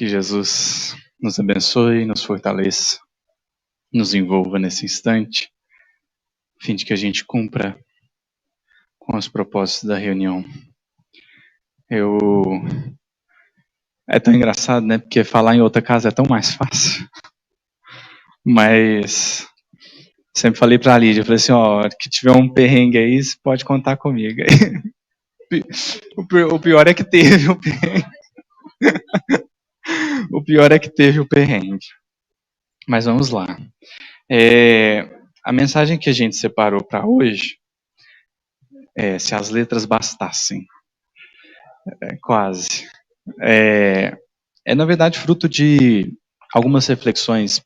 Que Jesus nos abençoe, nos fortaleça, nos envolva nesse instante, a fim de que a gente cumpra com os propósitos da reunião. É tão engraçado, né? Porque falar em outra casa é tão mais fácil. Mas sempre falei pra Lídia, eu falei assim, ó, que tiver um perrengue aí, você pode contar comigo. O pior é que teve o perrengue. O pior é que teve o perrengue. Mas vamos lá. A mensagem que a gente separou para hoje é se as letras bastassem. Quase. Na verdade, fruto de algumas reflexões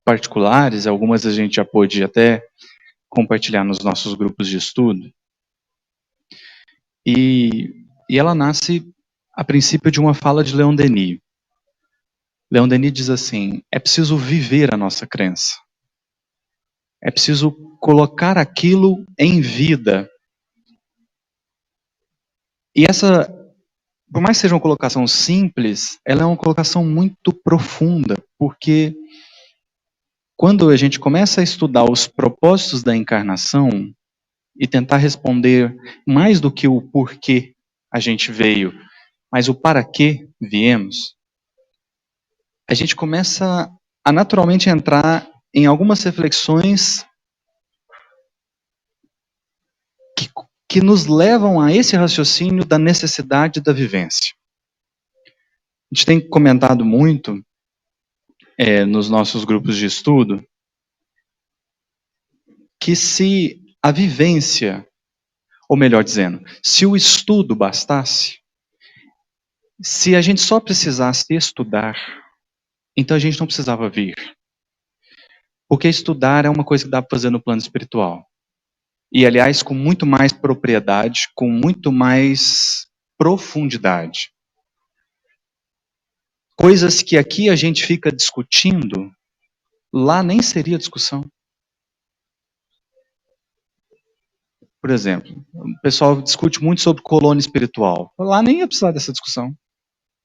particulares, algumas a gente já pôde até compartilhar nos nossos grupos de estudo. E ela nasce a princípio de uma fala de Leon Denis. Leon Denis diz assim: é preciso viver a nossa crença. É preciso colocar aquilo em vida. E essa, por mais que seja uma colocação simples, ela é uma colocação muito profunda, porque quando a gente começa a estudar os propósitos da encarnação e tentar responder mais do que o porquê a gente veio, mas o para que viemos, a gente começa a naturalmente entrar em algumas reflexões que nos levam a esse raciocínio da necessidade da vivência. A gente tem comentado muito nos nossos grupos de estudo que se a vivência, ou melhor dizendo, se o estudo bastasse, se a gente só precisasse estudar, então a gente não precisava vir. Porque estudar é uma coisa que dá para fazer no plano espiritual. E, aliás, com muito mais propriedade, com muito mais profundidade. Coisas que aqui a gente fica discutindo, lá nem seria discussão. Por exemplo, o pessoal discute muito sobre colônia espiritual. Lá nem ia precisar dessa discussão.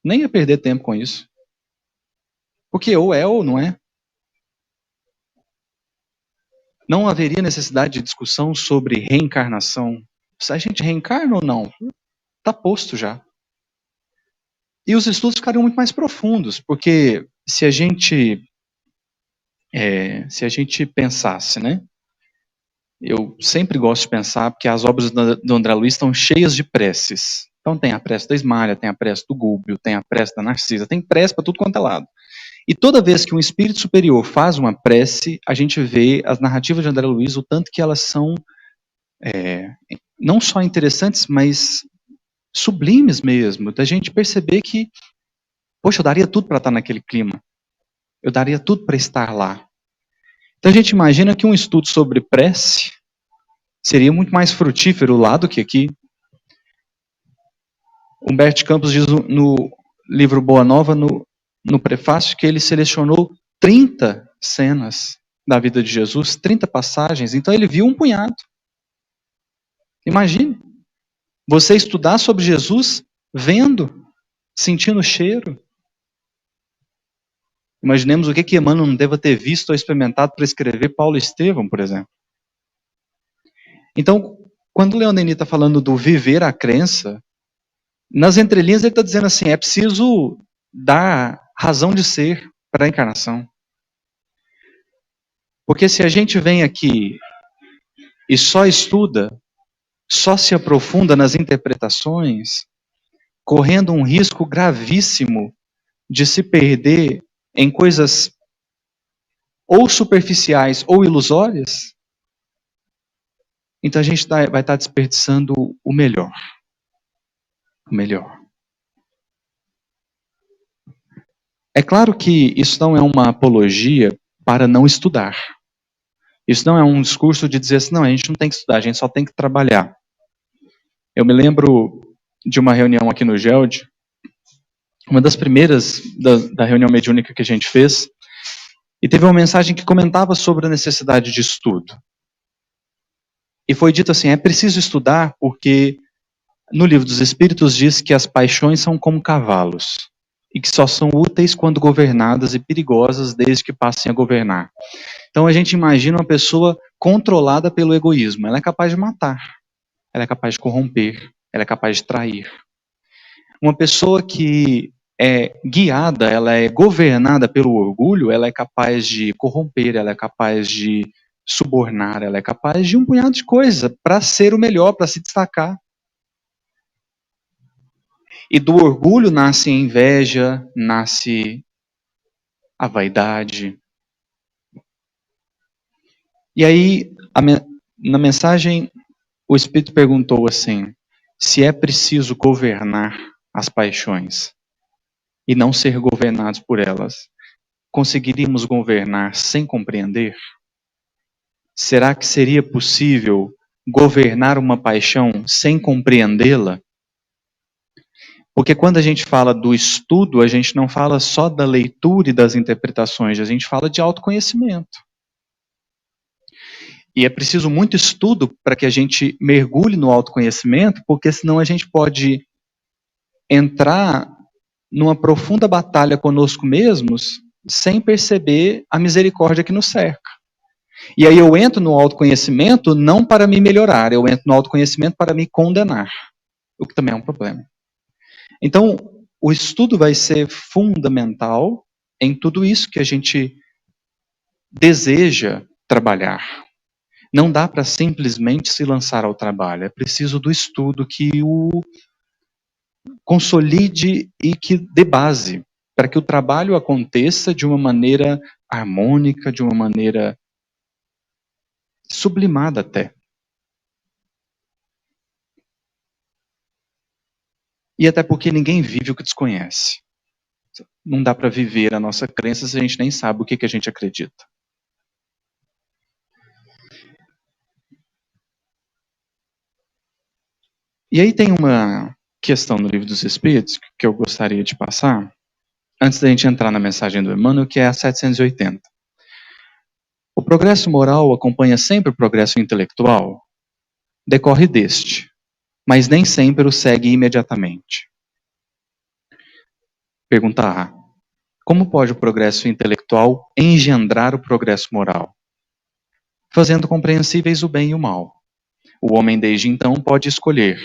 Nem ia perder tempo com isso. Porque ou é ou não é. Não haveria necessidade de discussão sobre reencarnação. Se a gente reencarna ou não, está posto já. E os estudos ficariam muito mais profundos, porque se a gente pensasse, né? Eu sempre gosto de pensar, porque as obras do André Luiz estão cheias de preces. Então tem a prece da Ismália, tem a prece do Gúbio, tem a prece da Narcisa, tem prece para tudo quanto é lado. E toda vez que um espírito superior faz uma prece, a gente vê as narrativas de André Luiz, o tanto que elas são não só interessantes, mas sublimes mesmo, da gente perceber que, poxa, eu daria tudo para estar naquele clima. Eu daria tudo para estar lá. Então a gente imagina que um estudo sobre prece seria muito mais frutífero lá do que aqui. Humberto Campos diz no livro Boa Nova, no prefácio, que ele selecionou 30 cenas da vida de Jesus, 30 passagens, então ele viu um punhado. Imagine, você estudar sobre Jesus vendo, sentindo o cheiro. Imaginemos o que Emmanuel não deva ter visto ou experimentado para escrever Paulo Estevão, por exemplo. Então, quando o Leon Denis está falando do viver a crença, nas entrelinhas ele está dizendo assim, é preciso dar razão de ser para a encarnação. Porque se a gente vem aqui e só estuda, só se aprofunda nas interpretações, correndo um risco gravíssimo de se perder em coisas ou superficiais ou ilusórias, então a gente vai estar desperdiçando o melhor. O melhor. É claro que isso não é uma apologia para não estudar. Isso não é um discurso de dizer assim, não, a gente não tem que estudar, a gente só tem que trabalhar. Eu me lembro de uma reunião aqui no GELD, uma das primeiras da reunião mediúnica que a gente fez, e teve uma mensagem que comentava sobre a necessidade de estudo. E foi dito assim, é preciso estudar porque no Livro dos Espíritos diz que as paixões são como cavalos. e que só são úteis quando governadas e perigosas desde que passem a governar. Então a gente imagina uma pessoa controlada pelo egoísmo. Ela é capaz de matar, ela é capaz de corromper, ela é capaz de trair. Uma pessoa que é guiada, ela é governada pelo orgulho, ela é capaz de corromper, ela é capaz de subornar, ela é capaz de um punhado de coisa para ser o melhor, para se destacar. E do orgulho nasce a inveja, nasce a vaidade. E aí, na mensagem, o Espírito perguntou assim: se é preciso governar as paixões e não ser governados por elas, conseguiríamos governar sem compreender? Será que seria possível governar uma paixão sem compreendê-la? Porque quando a gente fala do estudo, a gente não fala só da leitura e das interpretações, a gente fala de autoconhecimento. E é preciso muito estudo para que a gente mergulhe no autoconhecimento, porque senão a gente pode entrar numa profunda batalha conosco mesmos sem perceber a misericórdia que nos cerca. E aí eu entro no autoconhecimento não para me melhorar, eu entro no autoconhecimento para me condenar, o que também é um problema. Então, o estudo vai ser fundamental em tudo isso que a gente deseja trabalhar. Não dá para simplesmente se lançar ao trabalho, é preciso do estudo que o consolide e que dê base, para que o trabalho aconteça de uma maneira harmônica, de uma maneira sublimada até. E até porque ninguém vive o que desconhece. Não dá para viver a nossa crença se a gente nem sabe o que a gente acredita. E aí tem uma questão no Livro dos Espíritos que eu gostaria de passar, antes da gente entrar na mensagem do Emmanuel, que é a 780. O progresso moral acompanha sempre o progresso intelectual? Decorre deste, mas nem sempre o segue imediatamente. Pergunta A. Como pode o progresso intelectual engendrar o progresso moral? Fazendo compreensíveis o bem e o mal. O homem, desde então, pode escolher.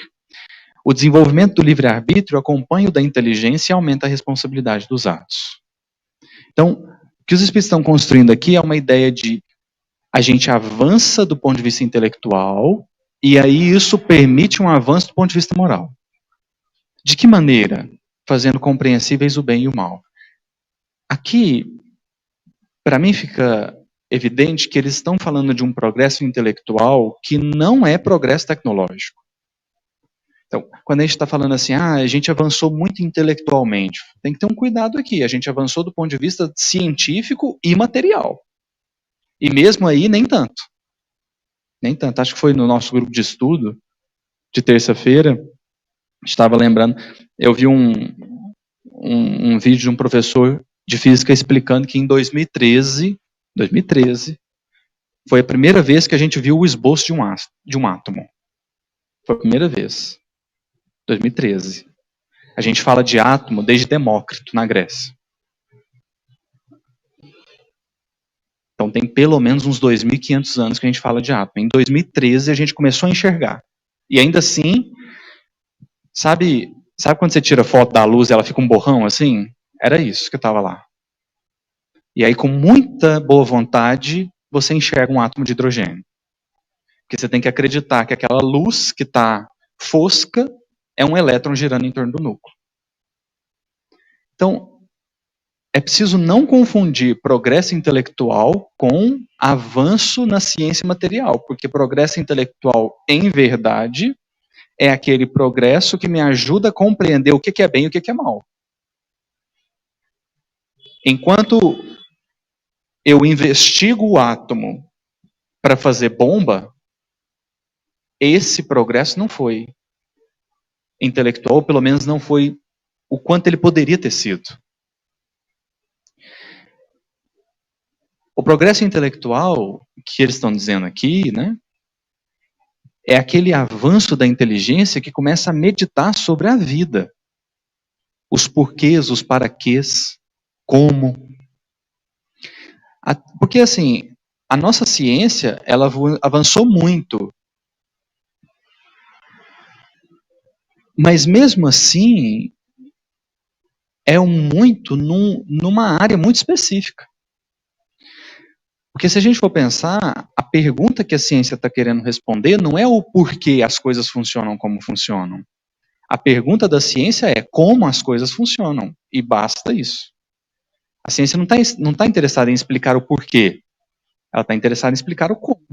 O desenvolvimento do livre-arbítrio acompanha o da inteligência e aumenta a responsabilidade dos atos. Então, o que os espíritos estão construindo aqui é uma ideia de a gente avança do ponto de vista intelectual e aí isso permite um avanço do ponto de vista moral. De que maneira? Fazendo compreensíveis o bem e o mal. Aqui, para mim fica evidente que eles estão falando de um progresso intelectual que não é progresso tecnológico. Então, quando a gente está falando assim, a gente avançou muito intelectualmente, tem que ter um cuidado aqui, a gente avançou do ponto de vista científico e material. E mesmo aí, nem tanto. Nem tanto. Acho que foi no nosso grupo de estudo, de terça-feira, estava lembrando, eu vi um vídeo de um professor de física explicando que em 2013, foi a primeira vez que a gente viu o esboço de um átomo. Foi a primeira vez. 2013. A gente fala de átomo desde Demócrito, na Grécia. Então tem pelo menos uns 2.500 anos que a gente fala de átomo. Em 2013 a gente começou a enxergar. E ainda assim, sabe quando você tira foto da luz e ela fica um borrão assim? Era isso que estava lá. E aí com muita boa vontade, você enxerga um átomo de hidrogênio. Porque você tem que acreditar que aquela luz que está fosca é um elétron girando em torno do núcleo. Então, é preciso não confundir progresso intelectual com avanço na ciência material, porque progresso intelectual, em verdade, é aquele progresso que me ajuda a compreender o que é bem e o que é mal. Enquanto eu investigo o átomo para fazer bomba, esse progresso não foi intelectual, ou pelo menos não foi o quanto ele poderia ter sido. O progresso intelectual que eles estão dizendo aqui, né, é aquele avanço da inteligência que começa a meditar sobre a vida. os porquês, os paraquês, como. Porque, assim, a nossa ciência, ela avançou muito. Mas, mesmo assim, é muito numa área muito específica. Porque se a gente for pensar, a pergunta que a ciência está querendo responder não é o porquê as coisas funcionam como funcionam. A pergunta da ciência é como as coisas funcionam. E basta isso. A ciência não tá interessada em explicar o porquê. Ela está interessada em explicar o como.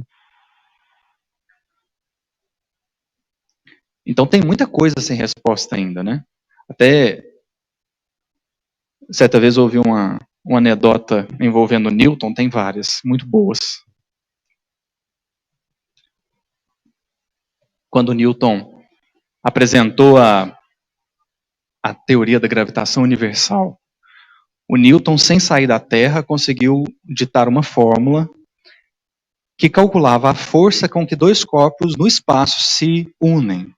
Então tem muita coisa sem resposta ainda, né? Até certa vez eu ouvi uma anedota envolvendo Newton, tem várias, muito boas. Quando Newton apresentou a teoria da gravitação universal, o Newton, sem sair da Terra, conseguiu ditar uma fórmula que calculava a força com que dois corpos no espaço se unem.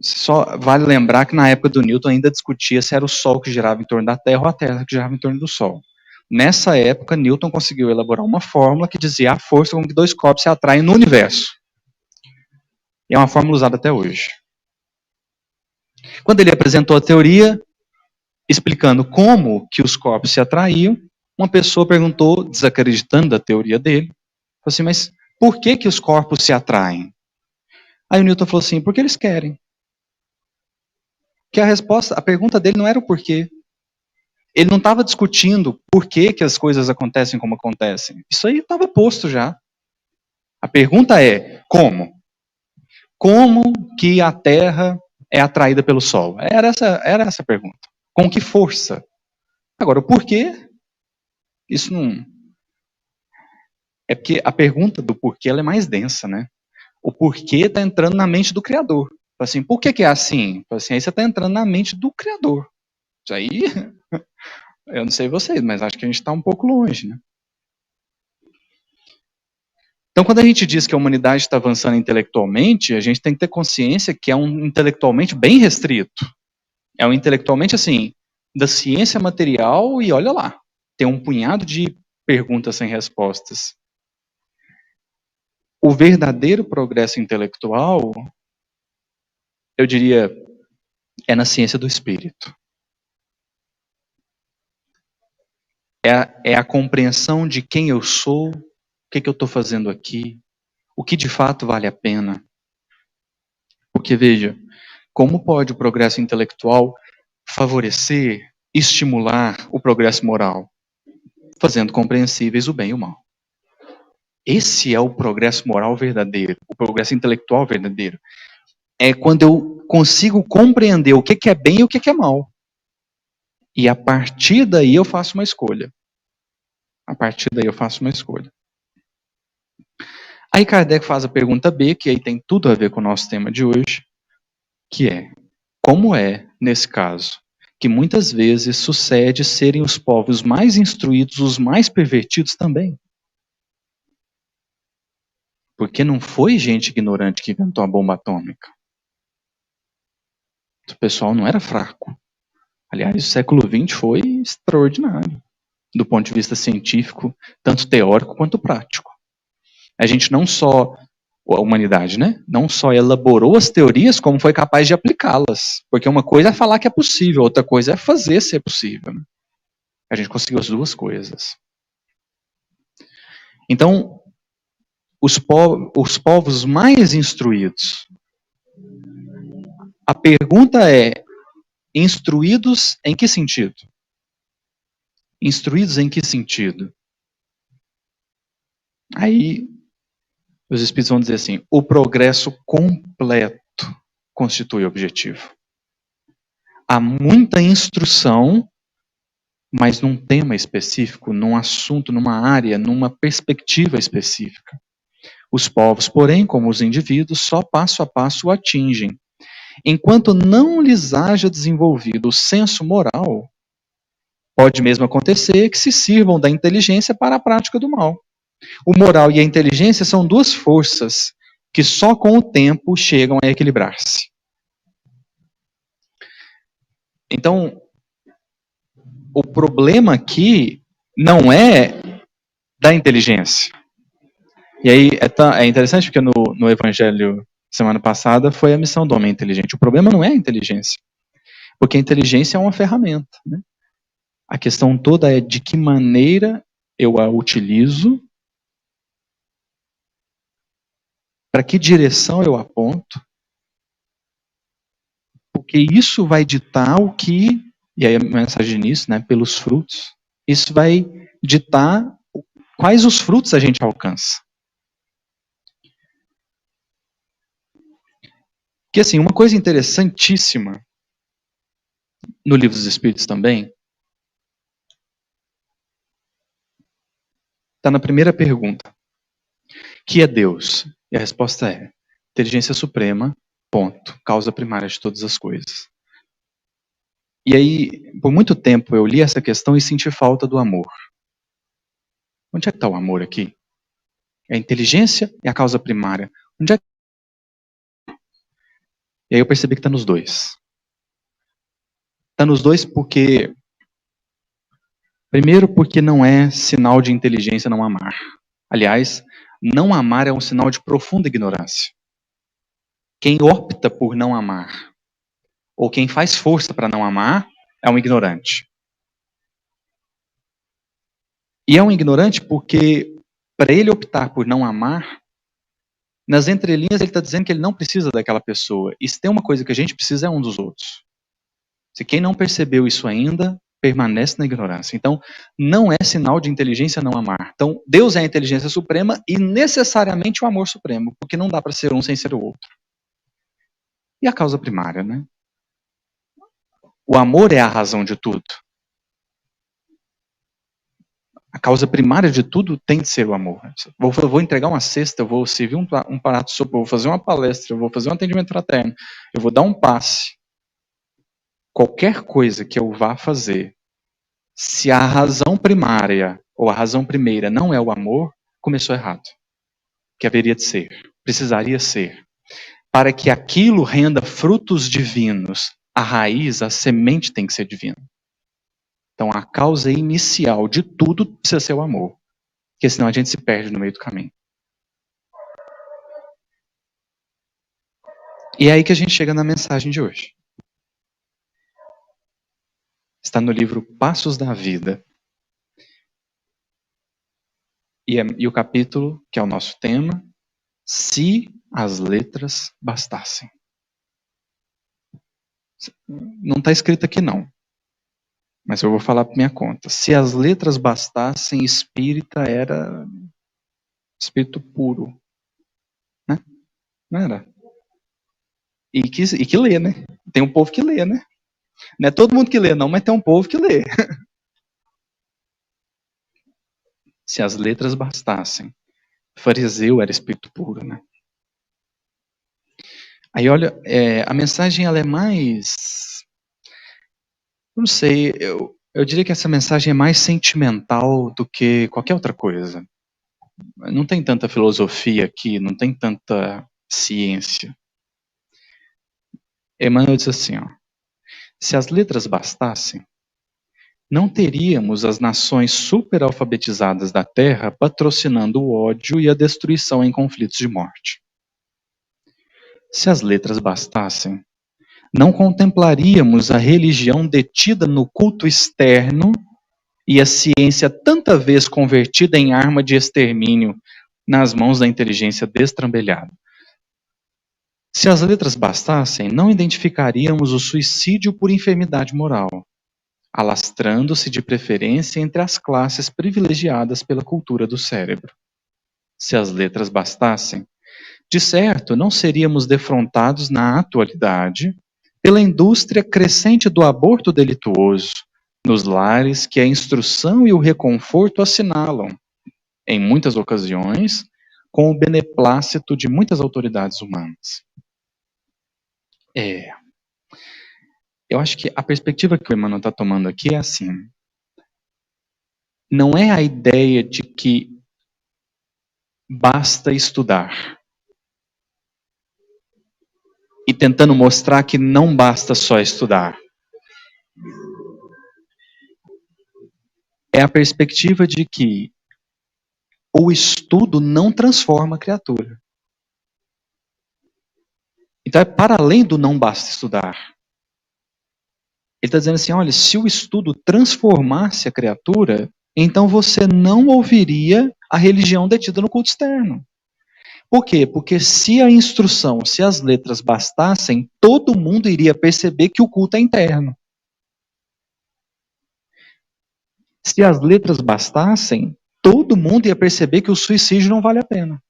Só vale lembrar que na época do Newton ainda discutia se era o Sol que girava em torno da Terra ou a Terra que girava em torno do Sol. Nessa época, Newton conseguiu elaborar uma fórmula que dizia a força com que dois corpos se atraem no universo. E é uma fórmula usada até hoje. Quando ele apresentou a teoria, explicando como que os corpos se atraíam, uma pessoa perguntou, desacreditando da teoria dele, falou assim, mas por que os corpos se atraem? Aí o Newton falou assim, porque eles querem. Que a pergunta dele não era o porquê. Ele não estava discutindo por que as coisas acontecem como acontecem. Isso aí estava posto já. A pergunta é, como? Como que a Terra é atraída pelo Sol? Era essa a pergunta. Com que força? Agora, o porquê, isso não... É porque a pergunta do porquê ela é mais densa, né? O porquê está entrando na mente do Criador. Assim, por que é assim? Assim, aí você está entrando na mente do Criador. Isso aí, eu não sei vocês, mas acho que a gente está um pouco longe, né? Então, quando a gente diz que a humanidade está avançando intelectualmente, a gente tem que ter consciência que é um intelectualmente bem restrito. É um intelectualmente, assim, da ciência material e olha lá, tem um punhado de perguntas sem respostas. O verdadeiro progresso intelectual, eu diria, é na ciência do espírito. É a compreensão de quem eu sou, o que eu estou fazendo aqui, o que de fato vale a pena. Porque, veja, como pode o progresso intelectual favorecer, estimular o progresso moral? Fazendo compreensíveis o bem e o mal. Esse é o progresso moral verdadeiro, o progresso intelectual verdadeiro. É quando eu consigo compreender o que é bem e o que é mal. E a partir daí eu faço uma escolha. A partir daí eu faço uma escolha. Aí Kardec faz a pergunta B, que aí tem tudo a ver com o nosso tema de hoje, que é, como é, nesse caso, que muitas vezes sucede serem os povos mais instruídos os mais pervertidos também? Porque não foi gente ignorante que inventou a bomba atômica. O pessoal não era fraco. Aliás, o século XX foi extraordinário, do ponto de vista científico, tanto teórico quanto prático. A gente não só, a humanidade, né? Não só elaborou as teorias, como foi capaz de aplicá-las. Porque uma coisa é falar que é possível, outra coisa é fazer ser possível. A gente conseguiu as duas coisas. Então, os povos mais instruídos. A pergunta é, instruídos em que sentido? Instruídos em que sentido? Aí, os espíritos vão dizer assim, o progresso completo constitui o objetivo. Há muita instrução, mas num tema específico, num assunto, numa área, numa perspectiva específica. Os povos, porém, como os indivíduos, só passo a passo o atingem. Enquanto não lhes haja desenvolvido o senso moral, pode mesmo acontecer que se sirvam da inteligência para a prática do mal. O moral e a inteligência são duas forças que só com o tempo chegam a equilibrar-se. Então, o problema aqui não é da inteligência. E aí é interessante porque no Evangelho semana passada foi a missão do homem inteligente. O problema não é a inteligência, porque a inteligência é uma ferramenta, né? A questão toda é de que maneira eu a utilizo, para que direção eu aponto, porque isso vai ditar o que, e aí a mensagem nisso, né, pelos frutos, isso vai ditar quais os frutos a gente alcança. Que assim, uma coisa interessantíssima no Livro dos Espíritos também, está na primeira pergunta. Que é Deus? E a resposta é inteligência suprema, ponto, causa primária de todas as coisas. E aí, por muito tempo eu li essa questão e senti falta do amor. Onde é que está o amor aqui? É a inteligência e a causa primária. Onde é que... E aí eu percebi que está nos dois. Está nos dois porque... Primeiro porque não é sinal de inteligência não amar. Aliás, não amar é um sinal de profunda ignorância. Quem opta por não amar, ou quem faz força para não amar, é um ignorante. E é um ignorante porque, para ele optar por não amar, nas entrelinhas ele está dizendo que ele não precisa daquela pessoa. E se tem uma coisa que a gente precisa é um dos outros. Se quem não percebeu isso ainda, permanece na ignorância. Então, não é sinal de inteligência não amar. Então, Deus é a inteligência suprema e necessariamente o amor supremo, porque não dá para ser um sem ser o outro. E a causa primária, né? O amor é a razão de tudo. A causa primária de tudo tem de ser o amor. Eu vou entregar uma cesta, eu vou servir um prato de sopa, eu vou fazer uma palestra, eu vou fazer um atendimento fraterno, eu vou dar um passe. Qualquer coisa que eu vá fazer, se a razão primária ou a razão primeira não é o amor, começou errado. Que haveria de ser, precisaria ser. Para que aquilo renda frutos divinos, a raiz, a semente tem que ser divina. Então a causa inicial de tudo precisa ser o amor. Porque senão a gente se perde no meio do caminho. E é aí que a gente chega na mensagem de hoje. Está no livro Passos da Vida. E o capítulo, que é o nosso tema, Se as letras bastassem. Não está escrito aqui não, mas eu vou falar por minha conta. Se as letras bastassem, espírita era espírito puro, né? Não era? E que lê, né? Tem um povo que lê, né? Não é todo mundo que lê não, mas tem um povo que lê. Se as letras bastassem, fariseu era espírito puro, né? Aí olha, a mensagem ela é mais, não sei, eu diria que essa mensagem é mais sentimental do que qualquer outra coisa. Não tem tanta filosofia aqui, não tem tanta ciência. Emmanuel diz assim, ó, se as letras bastassem, não teríamos as nações superalfabetizadas da Terra patrocinando o ódio e a destruição em conflitos de morte. Se as letras bastassem, não contemplaríamos a religião detida no culto externo e a ciência tanta vez convertida em arma de extermínio nas mãos da inteligência destrambelhada. Se as letras bastassem, não identificaríamos o suicídio por enfermidade moral, alastrando-se de preferência entre as classes privilegiadas pela cultura do cérebro. Se as letras bastassem, de certo, não seríamos defrontados na atualidade pela indústria crescente do aborto delituoso, nos lares que a instrução e o reconforto assinalam, em muitas ocasiões, com o beneplácito de muitas autoridades humanas. Eu acho que a perspectiva que o Emmanuel está tomando aqui é assim, não é a ideia de que basta estudar, e tentando mostrar que não basta só estudar. é a perspectiva de que o estudo não transforma a criatura. Então é para além do não basta estudar. Ele está dizendo assim, olha, se o estudo transformasse a criatura, então você não ouviria a religião detida no culto externo. Por quê? Porque se a instrução, se as letras bastassem, todo mundo iria perceber que o culto é interno. Se as letras bastassem, todo mundo ia perceber que o suicídio não vale a pena.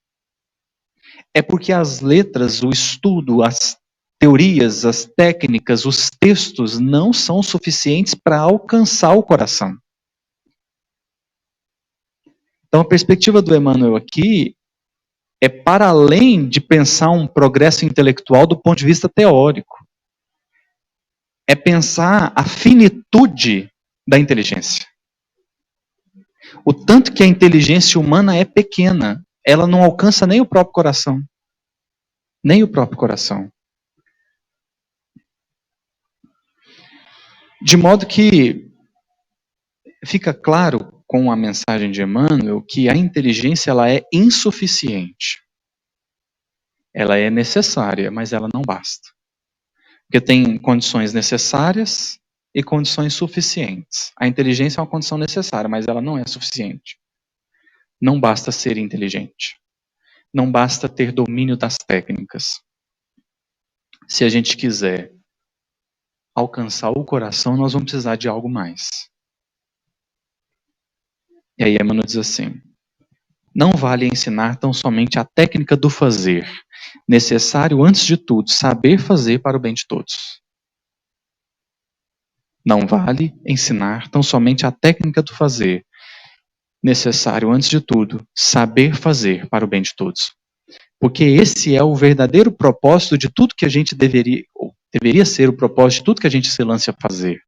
É porque as letras, o estudo, as teorias, as técnicas, os textos não são suficientes para alcançar o coração. Então a perspectiva do Emmanuel aqui é para além de pensar um progresso intelectual do ponto de vista teórico. É pensar a finitude da inteligência. O tanto que a inteligência humana é pequena, ela não alcança nem o próprio coração. Nem o próprio coração. De modo que fica claro com a mensagem de Emmanuel que a inteligência ela é insuficiente. Ela é necessária, mas ela não basta. Porque tem condições necessárias e condições suficientes. A inteligência é uma condição necessária, mas ela não é suficiente. Não basta ser inteligente. Não basta ter domínio das técnicas. Se a gente quiser alcançar o coração, nós vamos precisar de algo mais. E aí Emmanuel diz assim: não vale ensinar tão somente a técnica do fazer. Necessário, antes de tudo, saber fazer para o bem de todos. Não vale ensinar tão somente a técnica do fazer. Necessário, antes de tudo, saber fazer para o bem de todos. Porque esse é o verdadeiro propósito de tudo que a gente deveria ser o propósito de tudo que a gente se lance a fazer.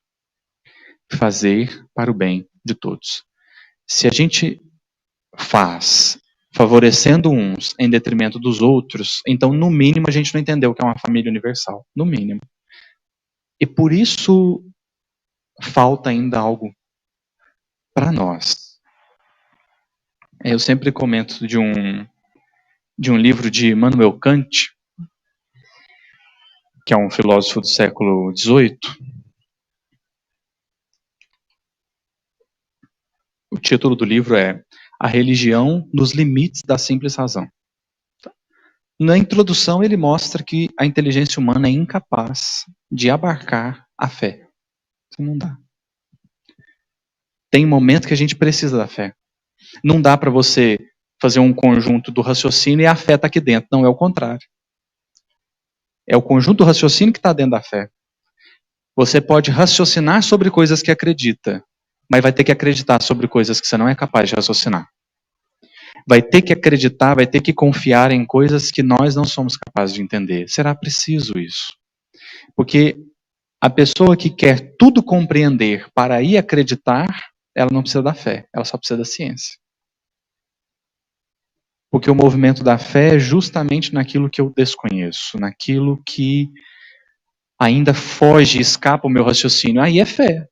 Fazer para o bem de todos. Se a gente faz favorecendo uns em detrimento dos outros, então, no mínimo, a gente não entendeu o que é uma família universal. No mínimo. E por isso, falta ainda algo para nós. Eu sempre comento de um livro de Immanuel Kant, que é um filósofo do século XVIII. O título do livro é A Religião nos Limites da Simples Razão. Na introdução, ele mostra que a inteligência humana é incapaz de abarcar a fé. Isso não dá. Tem momento que a gente precisa da fé. Não dá para você fazer um conjunto do raciocínio e a fé está aqui dentro. Não, é o contrário. É o conjunto do raciocínio que está dentro da fé. Você pode raciocinar sobre coisas que acredita, mas vai ter que acreditar sobre coisas que você não é capaz de raciocinar. Vai ter que acreditar, vai ter que confiar em coisas que nós não somos capazes de entender. Será preciso isso. Porque a pessoa que quer tudo compreender para ir acreditar, ela não precisa da fé, ela só precisa da ciência. Porque o movimento da fé é justamente naquilo que eu desconheço, naquilo que ainda foge, escapa o meu raciocínio. Aí é fé.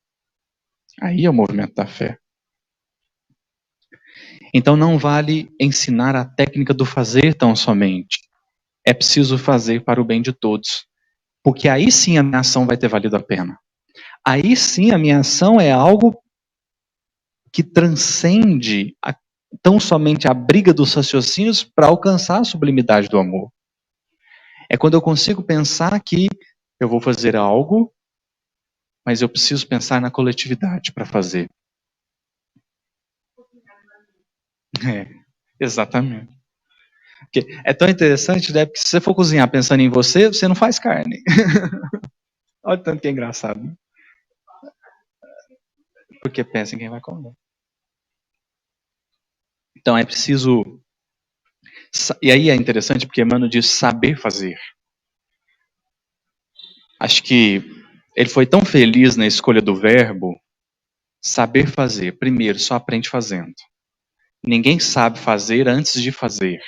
Aí é o movimento da fé. Então não vale ensinar a técnica do fazer tão somente. É preciso fazer para o bem de todos. Porque aí sim a minha ação vai ter valido a pena. Aí sim a minha ação é algo que transcende tão somente a briga dos raciocínios para alcançar a sublimidade do amor. É quando eu consigo pensar que eu vou fazer algo, mas eu preciso pensar na coletividade para fazer. Exatamente. Porque é tão interessante, né? Porque se você for cozinhar pensando em você, você não faz carne. Olha o tanto que é engraçado. Né? Porque pensa em quem vai comer. Então é preciso. E aí é interessante porque Emmanuel diz saber fazer. Acho que ele foi tão feliz na escolha do verbo saber fazer. Primeiro, só aprende fazendo. Ninguém sabe fazer antes de fazer.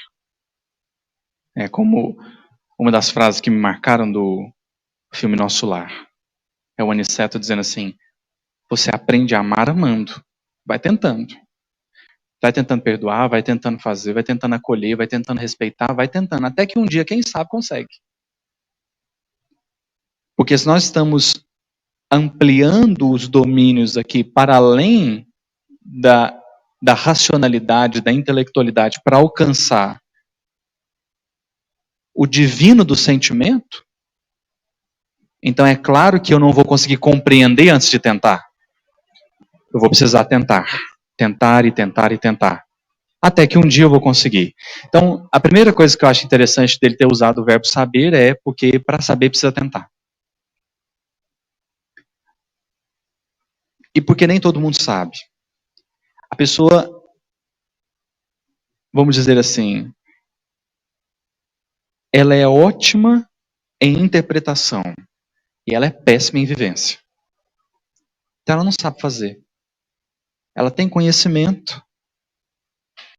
É como uma das frases que me marcaram do filme Nosso Lar. É o Aniceto dizendo assim: você aprende a amar amando. Vai tentando. Vai tentando perdoar, vai tentando fazer, vai tentando acolher, vai tentando respeitar, vai tentando. Até que um dia, quem sabe, consegue. Porque se nós estamos ampliando os domínios aqui para além da racionalidade, da intelectualidade, para alcançar o divino do sentimento, então é claro que eu não vou conseguir compreender antes de tentar. Eu vou precisar tentar. Tentar e tentar e tentar. Até que um dia eu vou conseguir. Então, a primeira coisa que eu acho interessante dele ter usado o verbo saber é porque para saber precisa tentar. E porque nem todo mundo sabe. A pessoa, vamos dizer assim, ela é ótima em interpretação e ela é péssima em vivência. Então ela não sabe fazer. Ela tem conhecimento,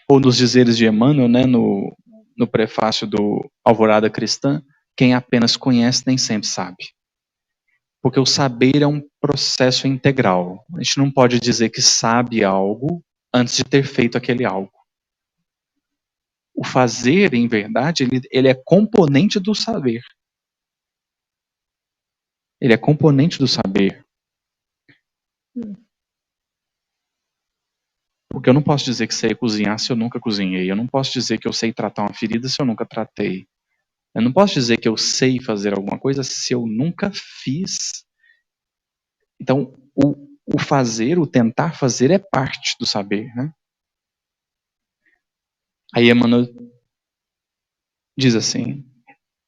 ou nos dizeres de Emmanuel, né, no prefácio do Alvorada Cristã, quem apenas conhece nem sempre sabe. Porque o saber é um processo integral. A gente não pode dizer que sabe algo antes de ter feito aquele algo. O fazer, em verdade, ele é componente do saber. Ele é componente do saber. Porque eu não posso dizer que sei cozinhar se eu nunca cozinhei. Eu não posso dizer que eu sei tratar uma ferida se eu nunca tratei. Eu não posso dizer que eu sei fazer alguma coisa se eu nunca fiz. Então, o fazer, o tentar fazer é parte do saber, né? Aí Emmanuel diz assim: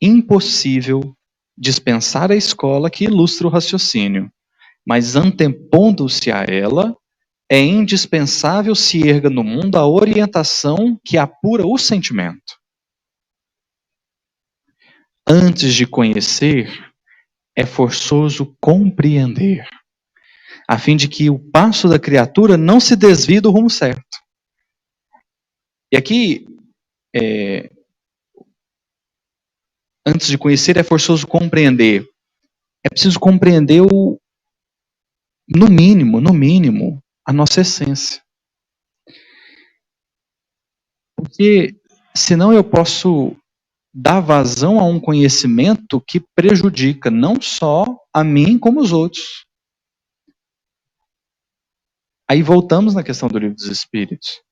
impossível dispensar a escola que ilustra o raciocínio, mas antepondo-se a ela, é indispensável se erga no mundo a orientação que apura o sentimento. Antes de conhecer, é forçoso compreender, a fim de que o passo da criatura não se desvie do rumo certo. E aqui, antes de conhecer, é forçoso compreender. É preciso compreender no mínimo, a nossa essência. Porque senão eu posso dar vazão a um conhecimento que prejudica não só a mim, como os outros. Aí voltamos na questão do Livro dos Espíritos.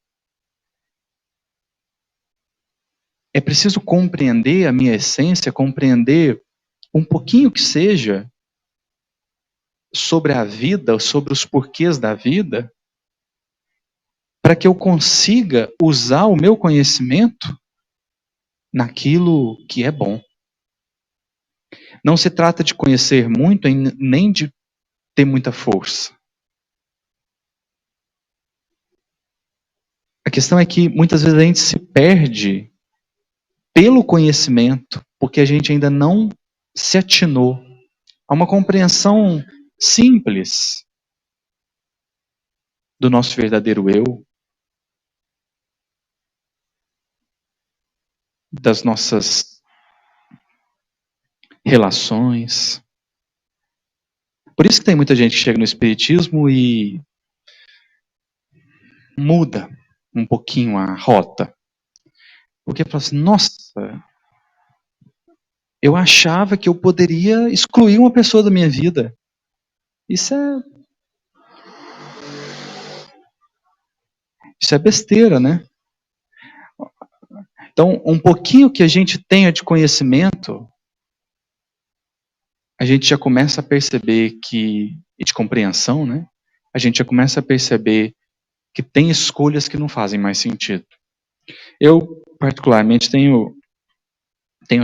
É preciso compreender a minha essência, compreender um pouquinho que seja sobre a vida, sobre os porquês da vida, para que eu consiga usar o meu conhecimento naquilo que é bom. Não se trata de conhecer muito, nem de ter muita força. A questão é que muitas vezes a gente se perde pelo conhecimento, porque a gente ainda não se atinou a uma compreensão simples do nosso verdadeiro eu, das nossas relações. Por isso que tem muita gente que chega no espiritismo e muda um pouquinho a rota. Porque fala assim, nossa, eu achava que eu poderia excluir uma pessoa da minha vida. Isso é besteira, né? Então, um pouquinho que a gente tenha de conhecimento, a gente já começa a perceber que, e de compreensão, né? A gente já começa a perceber que tem escolhas que não fazem mais sentido. Eu, particularmente, tenho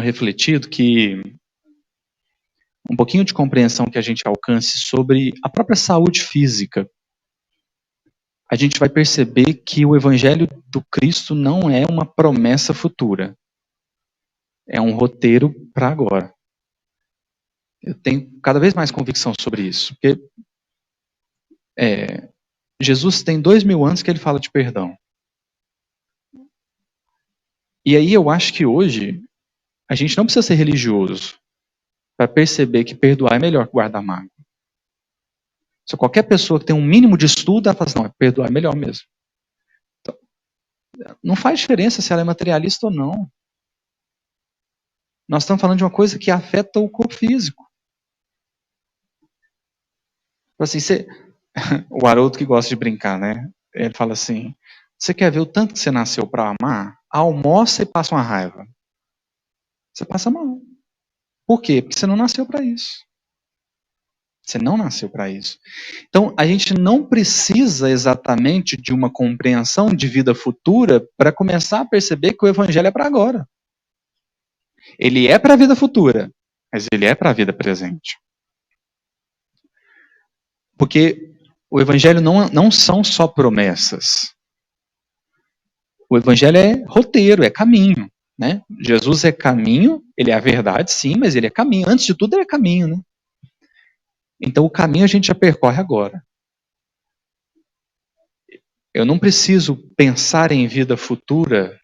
refletido que um pouquinho de compreensão que a gente alcance sobre a própria saúde física, a gente vai perceber que o Evangelho do Cristo não é uma promessa futura. É um roteiro para agora. Eu tenho cada vez mais convicção sobre isso. Porque Jesus tem 2000 anos que ele fala de perdão. E aí eu acho que hoje a gente não precisa ser religioso para perceber que perdoar é melhor que guardar mágoa. Se qualquer pessoa que tem um mínimo de estudo, ela fala assim, não, perdoar é melhor mesmo. Então, não faz diferença se ela é materialista ou não. Nós estamos falando de uma coisa que afeta o corpo físico. Assim, o Haroldo que gosta de brincar, né? Ele fala assim, você quer ver o tanto que você nasceu para amar? Almoça e passa uma raiva. Você passa mal. Por quê? Porque você não nasceu para isso. Você não nasceu para isso. Então, a gente não precisa exatamente de uma compreensão de vida futura para começar a perceber que o evangelho é para agora. Ele é para a vida futura, mas ele é para a vida presente. Porque o evangelho não são só promessas. O evangelho é roteiro, é caminho. Né? Jesus é caminho, ele é a verdade, sim, mas ele é caminho. Antes de tudo, ele é caminho. Né? Então, o caminho a gente já percorre agora. Eu não preciso pensar em vida futura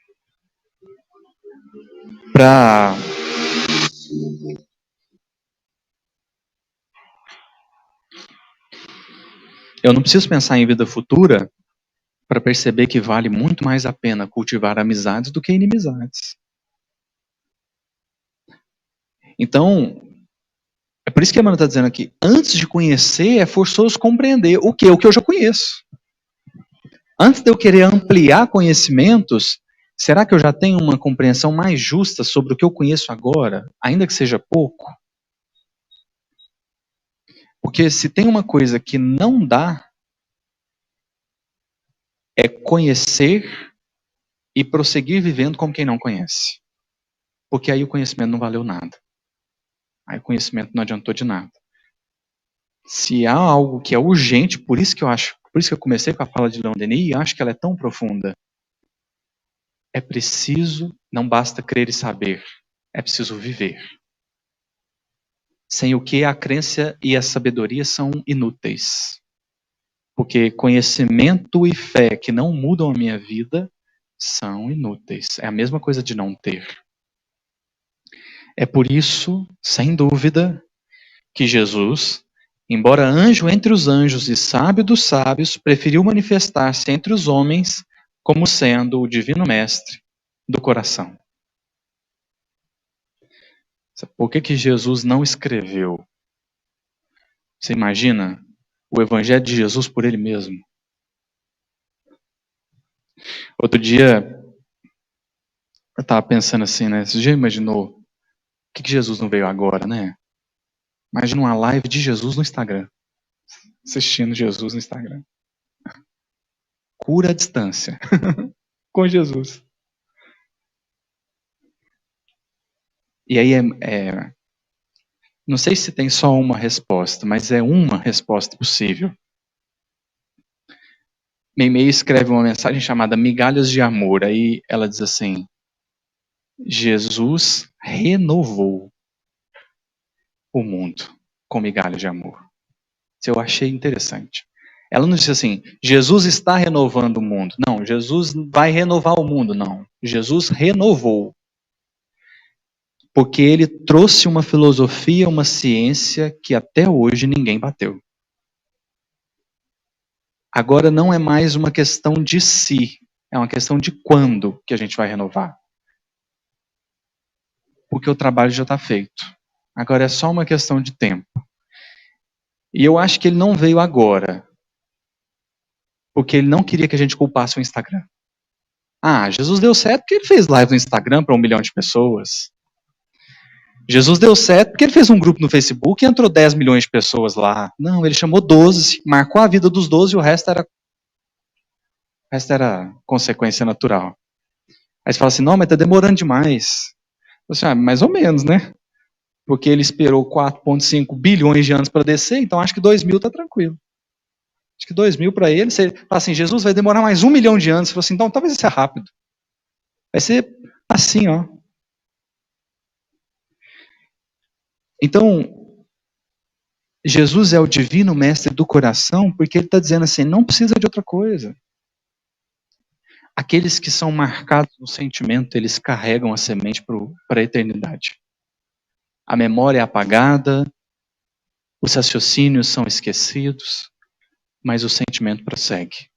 para... Eu não preciso pensar em vida futura para perceber que vale muito mais a pena cultivar amizades do que inimizades. Então, é por isso que a Emmanuel está dizendo aqui, antes de conhecer, é forçoso compreender o que? O que eu já conheço. Antes de eu querer ampliar conhecimentos, será que eu já tenho uma compreensão mais justa sobre o que eu conheço agora, ainda que seja pouco? Porque se tem uma coisa que não dá, é conhecer e prosseguir vivendo como quem não conhece. Porque aí o conhecimento não valeu nada. Aí o conhecimento não adiantou de nada. Se há algo que é urgente, por isso que eu comecei com a fala de Leon Denis e acho que ela é tão profunda. É preciso, não basta crer e saber, é preciso viver. Sem o que a crença e a sabedoria são inúteis. Porque conhecimento e fé que não mudam a minha vida são inúteis. É a mesma coisa de não ter. É por isso, sem dúvida, que Jesus, embora anjo entre os anjos e sábio dos sábios, preferiu manifestar-se entre os homens como sendo o divino mestre do coração. Por que Jesus não escreveu? Você imagina o evangelho de Jesus por ele mesmo? Outro dia, eu estava pensando assim, né? Você já imaginou por que Jesus não veio agora, né? Imagina uma live de Jesus no Instagram. Assistindo Jesus no Instagram. Cura à distância. Com Jesus. E aí não sei se tem só uma resposta, mas é uma resposta possível. Meimei escreve uma mensagem chamada Migalhas de Amor. Aí ela diz assim: Jesus renovou o mundo com migalhas de amor. Isso eu achei interessante. Ela não disse assim, Jesus está renovando o mundo. Não, Jesus vai renovar o mundo. Não, Jesus renovou. Porque ele trouxe uma filosofia, uma ciência que até hoje ninguém bateu. Agora não é mais uma questão de si, é uma questão de quando que a gente vai renovar. Porque o trabalho já está feito. Agora é só uma questão de tempo. E eu acho que ele não veio agora, porque ele não queria que a gente culpasse o Instagram. Ah, Jesus deu certo porque ele fez live no Instagram para 1 milhão de pessoas. Jesus deu certo porque ele fez um grupo no Facebook e entrou 10 milhões de pessoas lá. Não, ele chamou 12, marcou a vida dos 12 e o resto era consequência natural. Aí você fala assim, não, mas está demorando demais. Você, mais ou menos, né? Porque ele esperou 4,5 bilhões de anos para descer, então acho que 2.000 está tranquilo. Acho que 2.000 para ele, você fala assim, Jesus vai demorar mais 1 milhão de anos. Você fala assim, então talvez isso é rápido. Vai ser assim, ó. Então, Jesus é o divino mestre do coração, porque ele está dizendo assim, não precisa de outra coisa. Aqueles que são marcados no sentimento, eles carregam a semente para a eternidade. A memória é apagada, os raciocínios são esquecidos. mas o sentimento prossegue.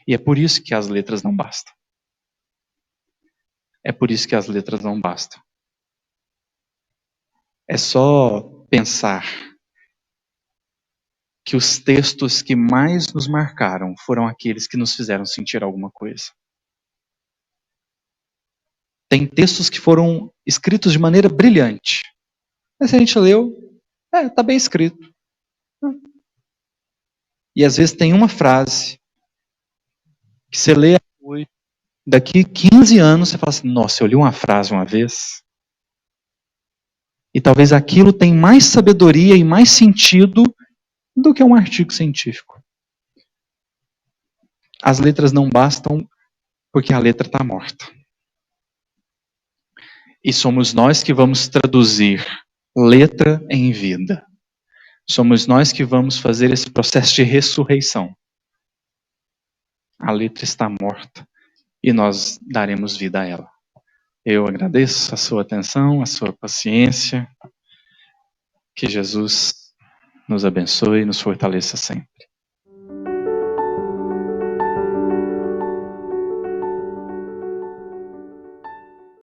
E é por isso que as letras não bastam. É por isso que as letras não bastam. É só pensar que os textos que mais nos marcaram foram aqueles que nos fizeram sentir alguma coisa. Tem textos que foram escritos de maneira brilhante. Mas se a gente leu, tá bem escrito. E às vezes tem uma frase que você lê hoje, daqui 15 anos você fala assim, nossa, eu li uma frase uma vez. E talvez aquilo tenha mais sabedoria e mais sentido do que um artigo científico. As letras não bastam porque a letra está morta. E somos nós que vamos traduzir letra em vida. Somos nós que vamos fazer esse processo de ressurreição. A letra está morta e nós daremos vida a ela. Eu agradeço a sua atenção, a sua paciência. Que Jesus nos abençoe e nos fortaleça sempre.